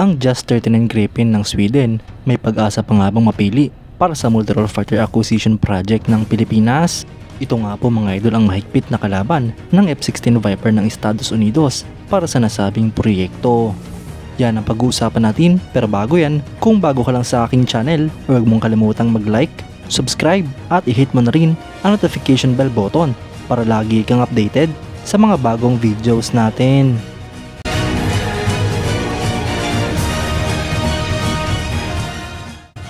Ang Jas 39 Gripen ng Sweden may pag-asa pa nga bang mapili para sa Multirole Fighter Acquisition Project ng Pilipinas? Ito nga po mga idol ang mahigpit na kalaban ng F-16 Viper ng Estados Unidos para sa nasabing proyekto. Yan ang pag-uusapan natin, pero bago yan, kung bago ka lang sa aking channel, huwag mong kalimutang mag-like, subscribe at i-hit mo na rin ang notification bell button para lagi kang updated sa mga bagong videos natin.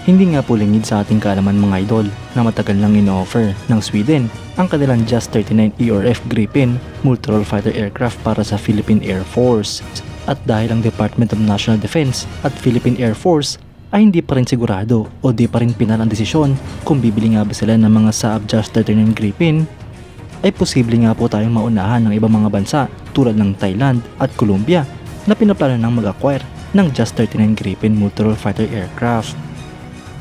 Hindi nga po lingid sa ating kaalaman mga idol na matagal nang ino-offer ng Sweden ang kanilang Jas 39 ERF Gripen Multirole Fighter Aircraft para sa Philippine Air Force. At dahil ang Department of National Defense at Philippine Air Force ay hindi pa rin sigurado o di pa rin pinal ang desisyon kung bibili nga ba sila ng mga Saab Jas 39 Gripen, ay posible nga po tayong maunahan ng ibang mga bansa tulad ng Thailand at Colombia na pinaplano ng mag-acquire ng Jas 39 Gripen Multirole Fighter Aircraft.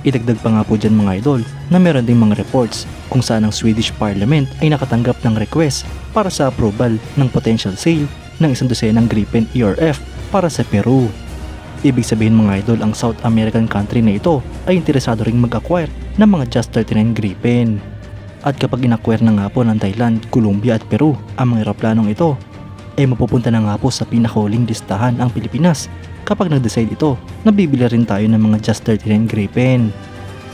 Idagdag pa nga po dyan mga idol na meron ding mga reports kung saan ang Swedish Parliament ay nakatanggap ng request para sa approval ng potential sale ng 100 Gripen ERF para sa Peru. Ibig sabihin mga idol, ang South American country na ito ay interesado ring mag-acquire ng mga Jas 39 Gripen. At kapag in-acquire na nga po ng Thailand, Colombia at Peru ang mga eroplanong ito, ay mapupunta na nga po sa pinakahuling listahan ang Pilipinas kapag nag-decide ito na bibili rin tayo ng mga Jas 39 Gripen.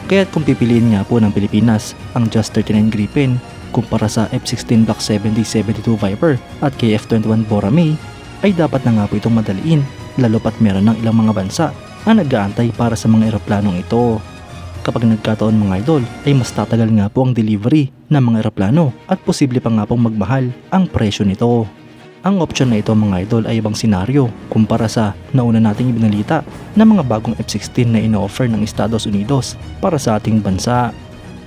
Kaya't kung pipiliin nga po ng Pilipinas ang Jas 39 Gripen kumpara sa F-16 Block 70-72 Viper at KF-21 Boramae, ay dapat na nga po itong madaliin, lalo pat meron ng ilang mga bansa na nag-aantay para sa mga eroplanong ito. Kapag nagkataon mga idol ay mas tatagal nga po ang delivery ng mga eroplano at posible pa nga pong magmahal ang presyo nito. Ang option na ito mga idol ay ibang senaryo kumpara sa nauna nating ibinalita na mga bagong F-16 na ino-offer ng Estados Unidos para sa ating bansa.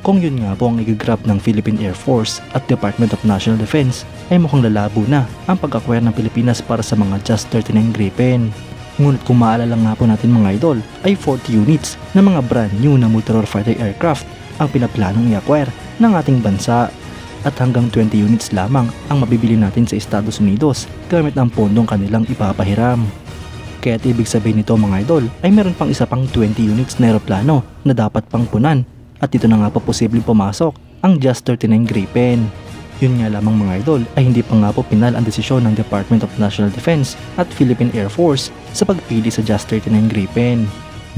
Kung yun nga po ang i-grab ng Philippine Air Force at Department of National Defense, ay mukhang lalabo na ang pag-acquire ng Pilipinas para sa mga Jas 39 Gripen. Ngunit kung maalala nga po natin mga idol ay 40 units na mga brand new na Multirole Fighter Aircraft ang pinaplanong i-acquire ng ating bansa. At hanggang 20 units lamang ang mabibili natin sa Estados Unidos gamit ang pondong kanilang ipapahiram. Kaya't ibig sabihin nito mga idol ay meron pang isa pang 20 units na aeroplano na dapat pang punan, at dito na nga po posibleng pumasok ang Jas 39 Gripen. Yun nga lamang mga idol ay hindi pa nga po pinal ang desisyon ng Department of National Defense at Philippine Air Force sa pagpili sa Jas 39 Gripen.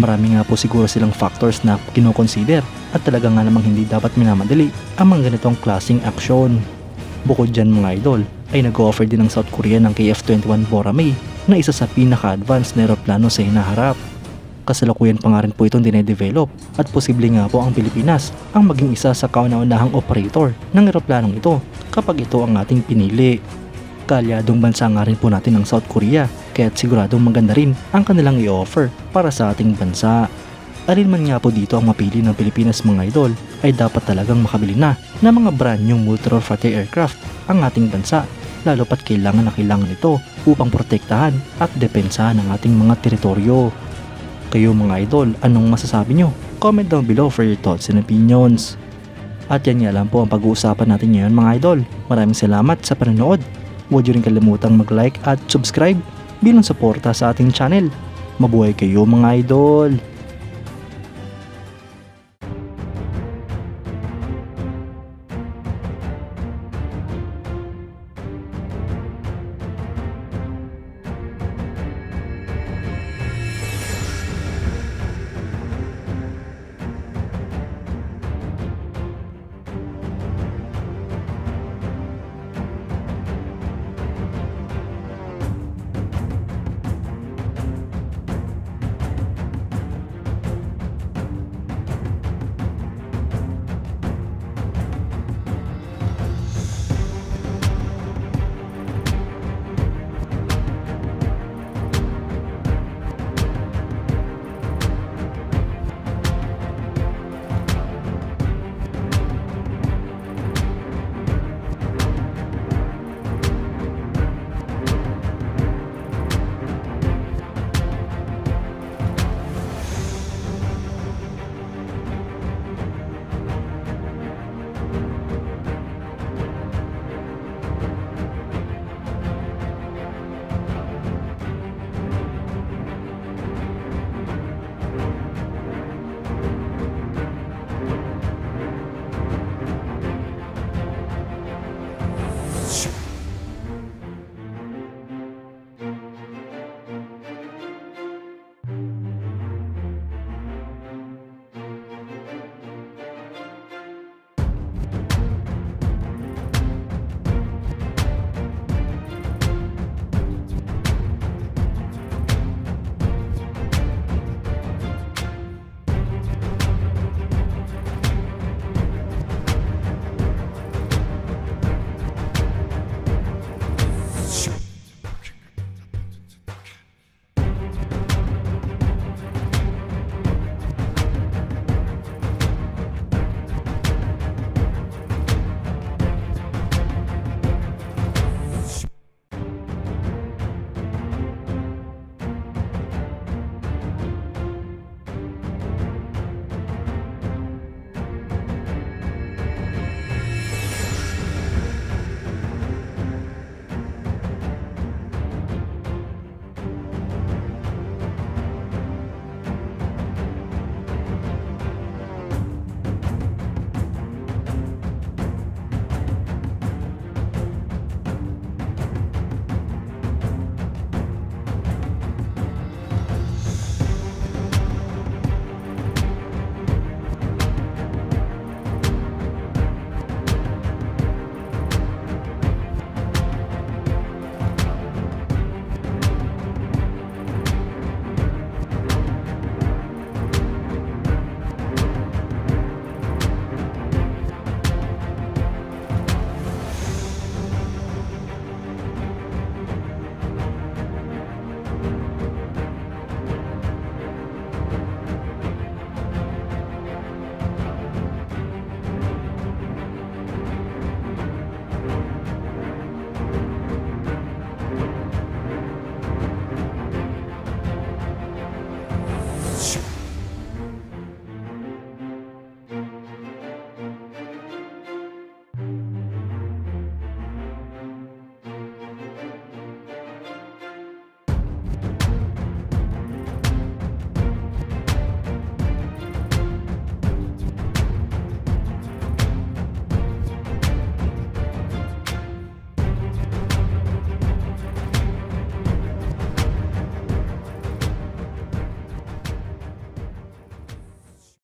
Marami nga po siguro silang factors na kinoconsider at talaga nga namang hindi dapat minamadali ang mga ganitong klaseng aksyon. Bukod dyan mga idol ay nag-offer din ng South Korea ng KF-21 Boramae na isa sa pinaka-advanced na aeroplano sa hinaharap. Kasalukuyan pa nga rin po itong dinedevelop at posible nga po ang Pilipinas ang maging isa sa kauna-unahang operator ng aeroplanong ito kapag ito ang ating pinili. Kaalyadong bansa nga rin po natin ang South Korea, kaya't siguradong maganda rin ang kanilang i-offer para sa ating bansa. Alin man nga po dito ang mapili ng Pilipinas mga idol ay dapat talagang makabili na ng mga brand new Multirole Fighter Aircraft ang ating bansa, lalo pat kailangan na kailangan ito upang protektahan at depensahan ang ating mga teritoryo. Kayo mga idol, anong masasabi nyo? Comment down below for your thoughts and opinions. At yan nga lang po ang pag-uusapan natin ngayon mga idol. Maraming salamat sa panonood. Huwag nyo rin kalimutang mag-like at subscribe bilang suporta sa ating channel. Mabuhay kayo mga idol!